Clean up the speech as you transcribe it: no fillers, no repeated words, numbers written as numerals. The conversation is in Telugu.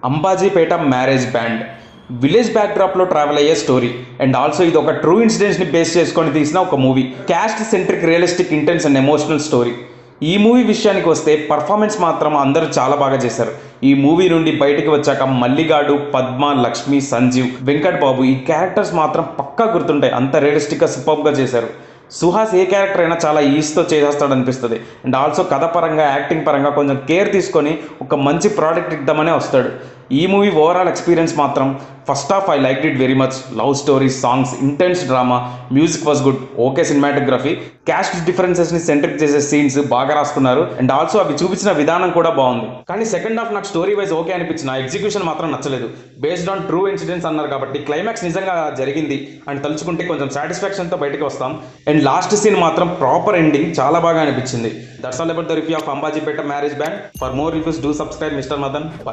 అంబాజీపేట మ్యారేజ్ బ్యాండ్ విలేజ్ బ్యాక్డ్రాప్లో ట్రావెల్ అయ్యే స్టోరీ అండ్ ఆల్సో ఇది ఒక ట్రూ ఇన్సిడెంట్స్ని బేస్ చేసుకొని తీసిన ఒక movie. Caste centric realistic intense and emotional story. ఈ మూవీ విషయానికి వస్తే పర్ఫార్మెన్స్ మాత్రం అందరూ చాలా బాగా చేశారు. ఈ మూవీ నుండి బయటికి వచ్చాక మల్లిగాడు, పద్మ, లక్ష్మి, సంజీవ్, వెంకట్ బాబు ఈ క్యారెక్టర్స్ మాత్రం పక్కా గుర్తుంటాయి. అంత రియలిస్టిక్గా సూపర్గా చేశారు. సుహాస్ ఏ క్యారెక్టర్ అయినా చాలా ఈజీతో చేసేస్తాడు అనిపిస్తుంది. అండ్ ఆల్సో కథ పరంగా, యాక్టింగ్ పరంగా కొంచెం కేర్ తీసుకొని ఒక మంచి ప్రోడక్ట్ ఇద్దామనే వస్తాడు. ఈ మూవీ ఓవరాల్ ఎక్స్పీరియన్స్ మాత్రం first half I like it very much. Love story, songs, intense drama, music was good, okay cinematography, caste డిఫరెన్సెస్ని సెంట్రిక్ చేసే సీన్స్ బాగా రాసుకున్నారు. అండ్ ఆల్సో అవి చూపించిన విధానం కూడా బాగుంది. కానీ సెకండ్ హాఫ్ నాకు స్టోరీ వైజ్ ఓకే అనిపించిన, ఎగ్జిక్యూషన్ మాత్రం నచ్చలేదు. బేస్డ్ ఆన్ ట్రూ ఇన్సిడెంట్స్ అన్నారు కాబట్టి క్లైమాక్స్ నిజంగా జరిగింది అని తలుచుకుంటే కొంచెం సాటిస్ఫాక్షన్తో బయటకు వస్తాం. అండ్ లాస్ట్ సీన్ మాత్రం ప్రాపర్ ఎండింగ్ చాలా బాగా అనిపించింది. That's all about the review of Ambajipeta marriage band. For more reviews do subscribe mister Madan. By.